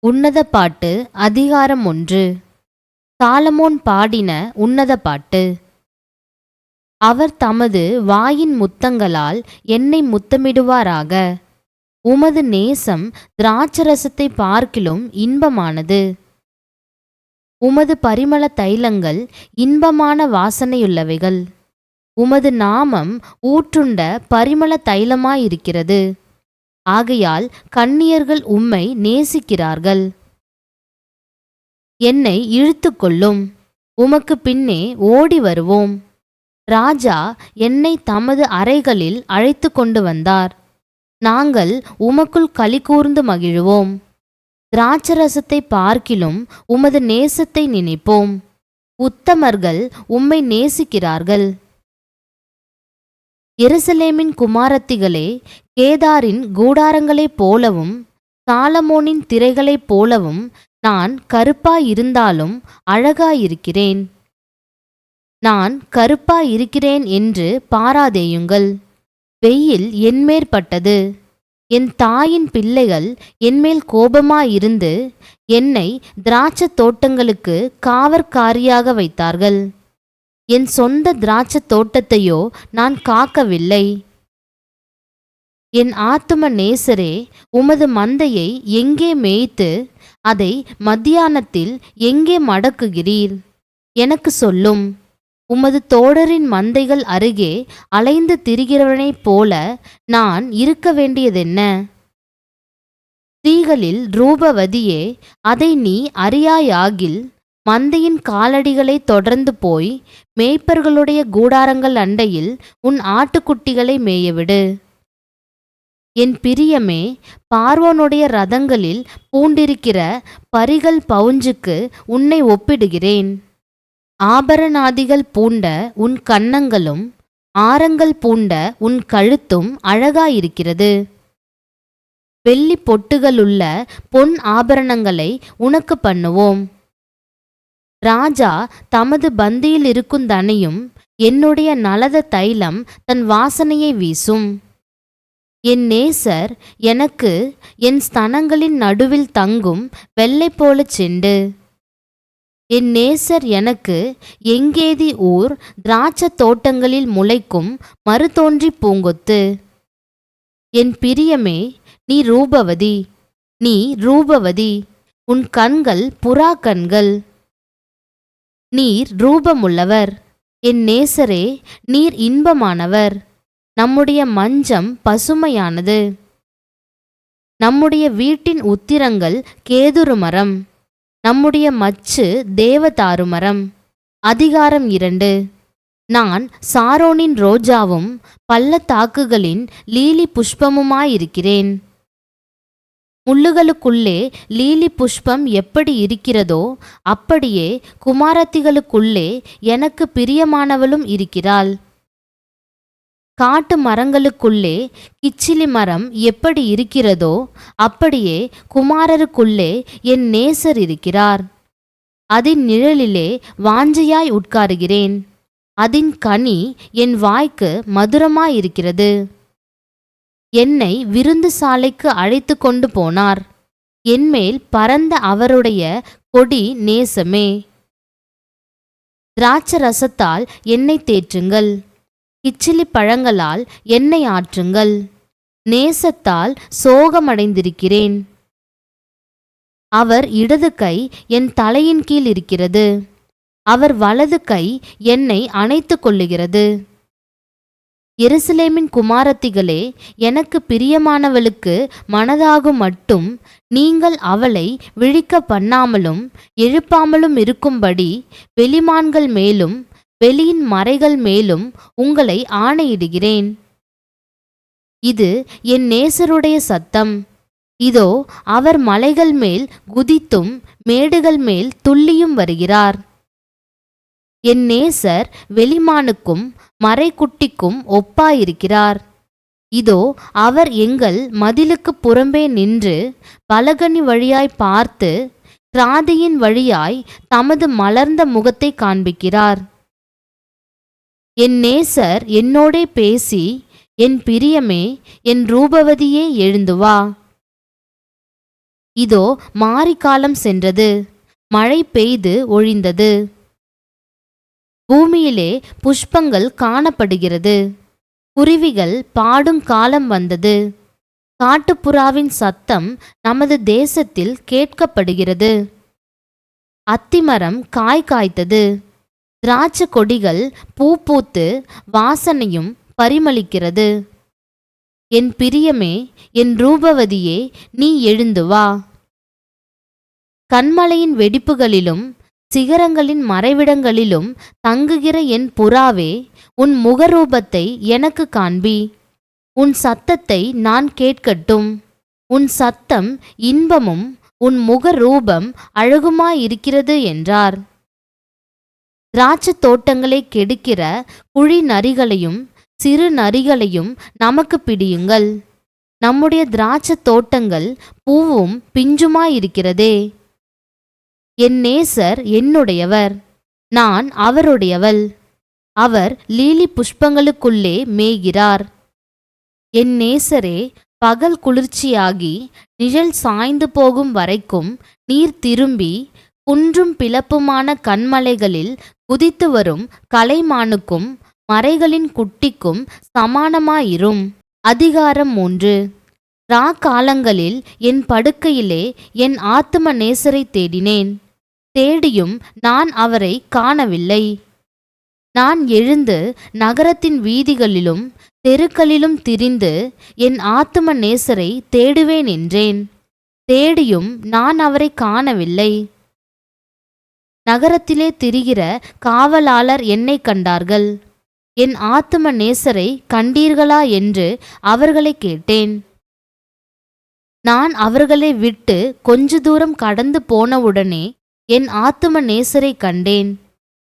உன்னத பாட்டு அதிகாரம் 1. சாலமோன் பாடின உன்னத பாட்டு. அவர் தமது வாயின் முத்தங்களால் என்னை முத்தமிடுவாராக. உமது நேசம் திராட்சரசத்தை பார்க்கிலும் இன்பமானது. உமது பரிமள தைலங்கள் இன்பமான வாசனையுள்ளவைகள். உமது நாமம் ஊற்றுண்ட பரிமள தைலமாயிருக்கிறது. ஆகையால் கன்னியர்கள் உம்மை நேசிக்கிறார்கள். என்னை இழுத்துக்கொள்ளும், உமக்கு பின்னே ஓடி வருவோம். ராஜா என்னை தமது அறைகளில் அழைத்து கொண்டு வந்தார். நாங்கள் உமக்குள் களிகூர்ந்து மகிழுவோம். திராட்சரசத்தை பார்க்கிலும் உமது நேசத்தை நினைப்போம். உத்தமர்கள் உம்மை நேசிக்கிறார்கள். எருசலேமின் குமாரத்திகளே, கேதாரின் கூடாரங்களைப் போலவும் சாலமோனின் திரைகளைப் போலவும் நான் கருப்பாயிருந்தாலும் அழகாயிருக்கிறேன். நான் கருப்பாயிருக்கிறேன் என்று பாராதேயுங்கள். வெயில் என்மேற்பட்டது. என் தாயின் பிள்ளைகள் என்மேல் கோபமாயிருந்து என்னை திராட்சத் தோட்டங்களுக்கு காவற்காரியாக வைத்தார்கள். என் சொந்த திராட்சத் தோட்டத்தையோ நான் காக்கவில்லை. என் ஆத்தும நேசரே, உமது மந்தையை எங்கே மேய்த்து அதை மத்தியானத்தில் எங்கே மடக்குகிறீர்? எனக்கு சொல்லும். உமது தோடரின் மந்தைகள் அருகே அலைந்து திரிகிறவனைப் போல நான் இருக்க வேண்டியதென்ன? ஸ்திரீகளில் ரூபவதியே, அதை நீ அறியாயாகில் மந்தையின் காலடிகளை தொடர்ந்து போய் மேய்ப்பர்களுடைய கூடாரங்கள் அண்டையில் உன் ஆட்டுக்குட்டிகளை மேயவிடு. என் பிரியமே, பார்வோனுடைய ரதங்களில் பூண்டிருக்கிற பரிகள் பவுஞ்சுக்கு உன்னை ஒப்பிடுகிறேன். ஆபரணாதிகள் பூண்ட உன் கன்னங்களும் ஆரங்கள் பூண்ட உன் கழுத்தும் அழகாயிருக்கிறது. வெள்ளி பொட்டுகளுள்ள பொன் ஆபரணங்களை உனக்கு பண்ணுவோம். ராஜா தமது பந்தியில் இருக்குந்தனையும் என்னுடைய நலத தைலம் தன் வாசனையை வீசும். என் நேசர் எனக்கு என் ஸ்தனங்களின் நடுவில் தங்கும் வெள்ளை போலச் செண்டு. என் நேசர் எனக்கு எங்கேதி ஊர் திராட்சத் தோட்டங்களில் முளைக்கும் மறுதோன்றி பூங்கொத்து. என் பிரியமே, நீ ரூபவதி, நீ ரூபவதி, உன் கண்கள் புறா கண்கள். நீர் ரூபமுள்ளவர். என் நேசரே, நீர் இன்பமானவர். நம்முடைய மஞ்சம் பசுமையானது. நம்முடைய வீட்டின் உத்திரங்கள் கேதுரு மரம். நம்முடைய மச்சு தேவதாரு மரம். அதிகாரம் 2. நான் சாரோனின் ரோஜாவும் பள்ளத்தாக்குகளின் லீலி புஷ்பமுமாயிருக்கிறேன். முள்ளுகளுக்குள்ளே லீலி புஷ்பம் எப்படி இருக்கிறதோ அப்படியே குமாரத்திகளுக்குள்ளே எனக்கு பிரியமானவளும் இருக்கிறாள். காட்டு மரங்களுக்குள்ளே கிச்சிலி மரம் எப்படி இருக்கிறதோ அப்படியே குமாரருக்குள்ளே என் நேசர் இருக்கிறார். அதின் நிழலிலே வாஞ்சையாய் உட்காருகிறேன். அதின் கனி என் வாய்க்கு மதுரமாயிருக்கிறது. என்னை விருந்து சாலைக்கு அழைத்து கொண்டு போனார். என்மேல் பரந்த அவருடைய கொடி நேசமே. திராட்சரசத்தால் என்னை தேற்றுங்கள். கிச்சிலி பழங்களால் என்னை ஆற்றுங்கள். நேசத்தால் சோகமடைந்திருக்கிறேன். அவர் இடது கை என் தலையின் கீழ் இருக்கிறது. அவர் வலது கை என்னை அணைத்து கொள்ளுகிறது. எருசலேமின் குமாரத்திகளே, எனக்கு பிரியமானவளுக்கு மனதாகும் மட்டும் நீங்கள் அவளை விழிக்க பண்ணாமலும் எழுப்பாமலும் இருக்கும்படி வெளிமான்கள் மேலும் வெளியின் மறைகள் மேலும் உங்களை ஆணையிடுகிறேன். இது என் நேசருடைய சத்தம். இதோ அவர் மலைகள் மேல் குதித்தும் மேடுகள் மேல் துள்ளியும் வருகிறார். என் நேசர் வெளிமானுக்கும் மறைக்குட்டிக்கும் ஒப்பாயிருக்கிறார். இதோ அவர் எங்கள் மதிலுக்கு புறம்பே நின்று பலகனி வழியாய் பார்த்து கிராதியின் வழியாய் தமது மலர்ந்த முகத்தை காண்பிக்கிறார். என் நேசர் என்னோடே பேசி, என் பிரியமே, என் ரூபவதியே எழுந்து வா. இதோ மாரிக்காலம் சென்றது, மழை பெய்து ஒழிந்தது. பூமியிலே புஷ்பங்கள் காணப்படுகிறது. குருவிகள் பாடும் காலம் வந்தது. காட்டுப்புறாவின் சத்தம் நமது தேசத்தில் கேட்கப்படுகிறது. அத்திமரம் காய் காய்த்தது. திராட்சை கொடிகள் பூ பூத்து வாசனையும் பரிமளிக்கிறது. என் பிரியமே, என் ரூபவதியே, நீ எழுந்து வா. கன்மலையின் வெடிப்புகளிலும் சிகரங்களின் மறைவிடங்களிலும் தங்குகிற என் புறாவே, உன் முகரூபத்தை எனக்கு காண்பி. உன் சத்தத்தை நான் கேட்கட்டும். உன் சத்தம் இன்பமும் உன் முகரூபம் அழகுமாயிருக்கிறது என்றார். திராட்சை தோட்டங்களை கெடுக்கிற குழி நரிகளையும் சிறு நரிகளையும் நமக்கு பிடியுங்கள். நம்முடைய திராட்சை தோட்டங்கள் பூவும் பிஞ்சுமாயிருக்கிறதே. என் நேசர் என்னுடையவர், நான் அவருடையவள். அவர் லீலி புஷ்பங்களுக்குள்ளே மேய்கிறார். என் நேசரே, பகல் குளிர்ச்சியாகி நிழல் சாய்ந்து போகும் வரைக்கும் நீர் திரும்பி குன்றும் பிளப்புமான கன்மலைகளில் குதித்து வரும் கலைமானுக்கும் மறைகளின் குட்டிக்கும் சமானமாயிரும். அதிகாரம் 3. காலங்களில் என் படுக்கையிலே என் ஆத்தும நேசரை தேடினேன். தேடியும் நான் அவரை காணவில்லை. நான் எழுந்து நகரத்தின் வீதிகளிலும் தெருக்களிலும் திரிந்து என் ஆத்தும நேசரை தேடுவேன் என்றேன். தேடியும் நான் அவரை காணவில்லை. நகரத்திலே திரிகிற காவலாளர் என்னை கண்டார்கள். என் ஆத்தும நேசரை கண்டீர்களா என்று அவர்களை கேட்டேன். நான் அவர்களை விட்டு கொஞ்ச தூரம் கடந்து போனவுடனே என் ஆத்தும நேசரை கண்டேன்.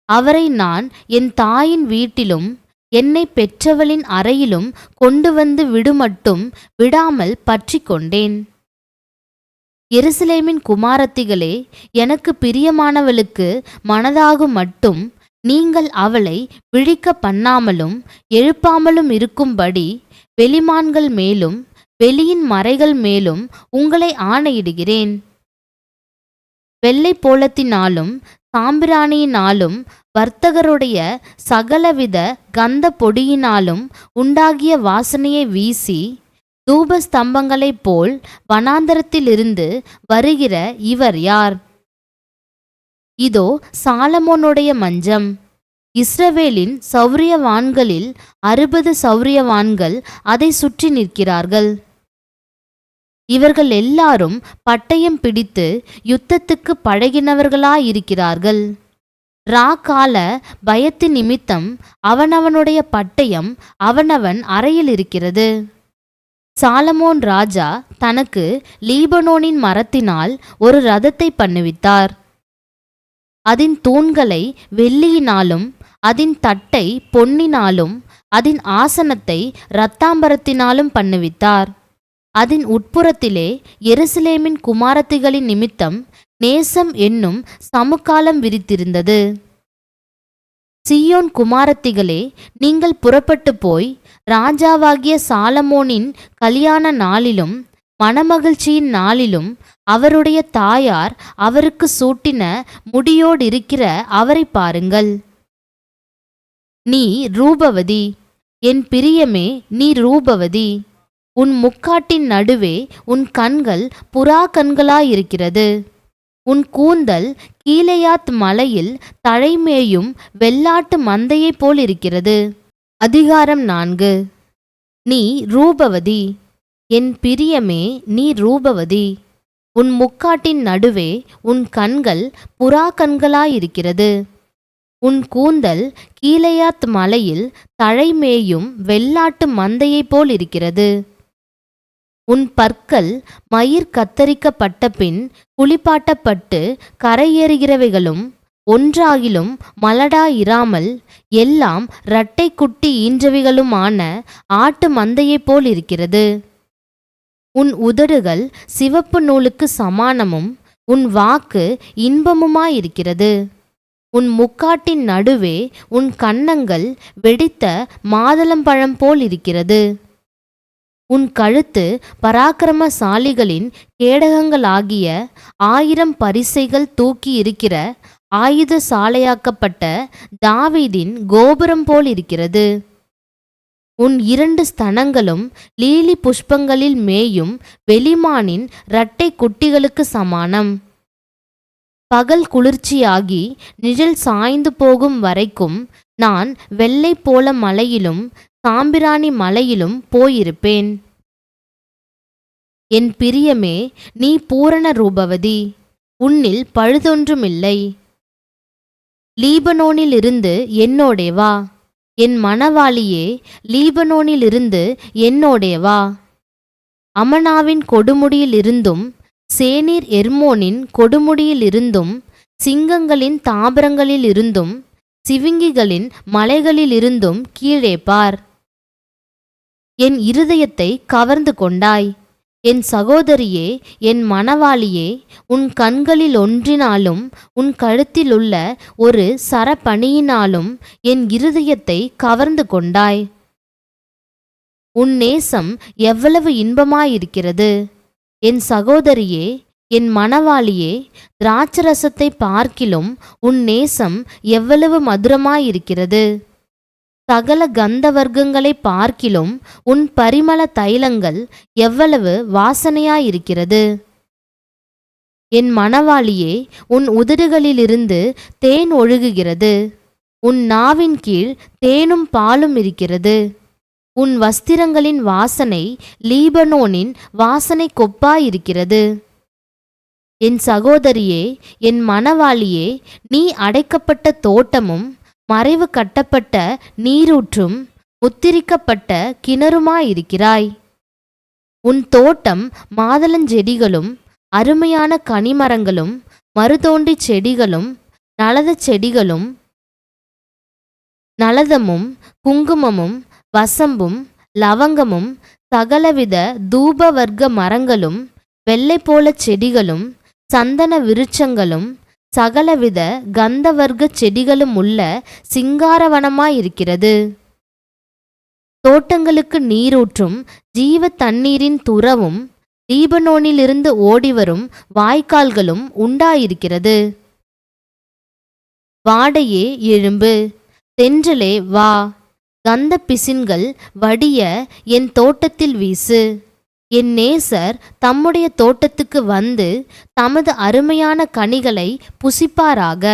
அவரை நான் என் தாயின் வீட்டிலும் என்னை பெற்றவளின் அறையிலும் கொண்டு வந்து விடுமட்டும் விடாமல் பற்றி கொண்டேன். எருசலேமின் குமாரத்திகளே, எனக்கு பிரியமானவளுக்கு மனதாகும் மட்டும் நீங்கள் அவளை விழிக்க பண்ணாமலும் எழுப்பாமலும் இருக்கும்படி வெளிமான்கள் மேலும் வெளியின் மறைகள் மேலும் உங்களை ஆணையிடுகிறேன். வெள்ளை போலத்தினாலும் சாம்பிராணியினாலும் வர்த்தகருடைய சகலவித கந்த பொடியினாலும் உண்டாகிய வாசனையை வீசி தூபஸ்தம்பங்களைப் போல் வனாந்தரத்திலிருந்து வருகிற இவர் யார்? இதோ சாலமோனுடைய மஞ்சம். இஸ்ரவேலின் சௌரியவான்களில் 60 சௌரியவான்கள் அதை சுற்றி நிற்கிறார்கள். இவர்கள் எல்லாரும் பட்டயம் பிடித்து யுத்தத்துக்கு பழகினவர்களாயிருக்கிறார்கள். கால பயத்து நிமித்தம் அவனவனுடைய பட்டயம் அவனவன் அறையில் இருக்கிறது. சாலமோன் ராஜா தனக்கு லீபனோனின் மரத்தினால் ஒரு ரதத்தை பண்ணுவித்தார். அதன் தூண்களை வெள்ளியினாலும் அதன் தட்டை பொன்னினாலும் அதன் ஆசனத்தை இரத்தாம்பரத்தினாலும் பண்ணுவித்தார். அதன் உட்புறத்திலே எருசலேமின் குமாரத்திகளின் நிமித்தம் நேசம் என்னும் சமுக்காலம் விரித்திருந்தது. சீயோன் குமாரத்திகளே, நீங்கள் புறப்பட்டு போய் ராஜாவாகிய சாலமோனின் கல்யாண நாளிலும் மணமகிழ்ச்சியின் நாளிலும் அவருடைய தாயார் அவருக்கு சூட்டின முடியோடிருக்கிற அவரை பாருங்கள். நீ ரூபவதி, என் பிரியமே, நீ ரூபவதி. உன் முக்காட்டின் நடுவே உன் கண்கள் புறா கண்களாயிருக்கிறது. உன் கூந்தல் கீலேயாத் மலையில் தழைமேயும் வெள்ளாட்டு மந்தையைப் போலிருக்கிறது. அதிகாரம் 4. நீ ரூபவதி, என் பிரியமே, நீ ரூபவதி. உன் முக்காட்டின் நடுவே உன் கண்கள் புறா கண்களாயிருக்கிறது. உன் கூந்தல் கீலேயாத் மலையில் தழைமேயும் வெள்ளாட்டு மந்தையைப் போலிருக்கிறது. உன் பற்கள் மயிர் கத்தரிக்கப்பட்ட பின் குளிப்பாட்டப்பட்டு கரையேறுகிறவைகளும் ஒன்றாகிலும் மலடாயிராமல் எல்லாம் இரட்டை குட்டி ஈன்றவைகளுமான ஆட்டு மந்தையைப் போல் இருக்கிறது. உன் உதடுகள் சிவப்பு நூலுக்கு சமானமும் உன் வாக்கு இன்பமுமாயிருக்கிறது. உன் முக்காட்டின் நடுவே உன் கன்னங்கள் வெடித்த மாதுளம்பழம் போல் இருக்கிறது. உன் கழுத்து பராக்கிரமசாலிகளின் கேடகங்களாகிய 1000 பரிசைகள் தூக்கி இருக்கிற ஆயுத சாலையாக்கப்பட்ட தாவீதின் கோபுரம் போல் இருக்கிறது. உன் 2 ஸ்தனங்களும் லீலி புஷ்பங்களில் மேயும் வெளிமானின் இரட்டை குட்டிகளுக்கு சமானம். பகல் குளிர்ச்சியாகி நிழல் சாய்ந்து போகும் வரைக்கும் நான் வெள்ளை போல மலையிலும் சாம்பிராணி மலையிலும் போயிருப்பேன். என் பிரியமே, நீ பூரண ரூபவதி, உன்னில் பழுதொன்றுமில்லை. லீபனோனிலிருந்து என்னோடே வா, என் மணவாளியே, லீபனோனிலிருந்து என்னோடே வா. அமனாவின் கொடுமுடியிலிருந்தும் சேனீர் எர்மோனின் கொடுமுடியிலிருந்தும் சிங்கங்களின் தாபரங்களிலிருந்தும் சிவிங்கிகளின் மலைகளிலிருந்தும் கீழே பார். என் இருதயத்தை கவர்ந்து கொண்டாய். என் சகோதரியே, என் மணவாளியே, உன் கண்களில் ஒன்றினாலும் உன் கழுத்திலுள்ள ஒரு சரப்பணியினாலும் என் இருதயத்தை கவர்ந்து கொண்டாய். உன் நேசம் எவ்வளவு இன்பமாயிருக்கிறது! என் சகோதரியே, என் மணவாளியே, திராட்சரசத்தை பார்க்கிலும் உன் நேசம் எவ்வளவு மதுரமாயிருக்கிறது! சகல கந்த வர்க்கங்களை பார்க்கிலும் உன் பரிமள தைலங்கள் எவ்வளவு வாசனையாயிருக்கிறது! என் மணவாளியே, உன் உதடுகளிலிருந்து தேன் ஒழுகுகிறது. உன் நாவின் கீழ் தேனும் பாலும் இருக்கிறது. உன் வஸ்திரங்களின் வாசனை லீபனோனின் வாசனை கொப்பாயிருக்கிறது. என் சகோதரியே, என் மணவாளியே, நீ அடைக்கப்பட்ட தோட்டமும் மறைவு கட்டப்பட்ட நீரூற்றும் முத்திரிக்கப்பட்ட கிணறுமாயிருக்கிறாய். உன் தோட்டம் மாதளஞ்செடிகளும் அருமையான கனிமரங்களும் மருதோண்டி செடிகளும் நலதச் செடிகளும் நலதமும் குங்குமமும் வசம்பும் லவங்கமும் சகலவித தூபவர்க்க மரங்களும் வெள்ளை போலச் செடிகளும் சந்தன விருட்சங்களும் சகலவித கந்தவர்க்க செடிகளும் உள்ள சிங்காரவனமாயிருக்கிறது. தோட்டங்களுக்கு நீரூற்றும் ஜீவ தண்ணீரின் துறவும் லீபனோனிலிருந்து ஓடிவரும் வாய்க்கால்களும் உண்டாயிருக்கிறது. வாடையே எழும்பு, தென்றலே வா, கந்த பிசின்கள் வடிய என் தோட்டத்தில் வீசு. என் நேசர் தம்முடைய தோட்டத்துக்கு வந்து தமது அருமையான கனிகளை புசிப்பாராக.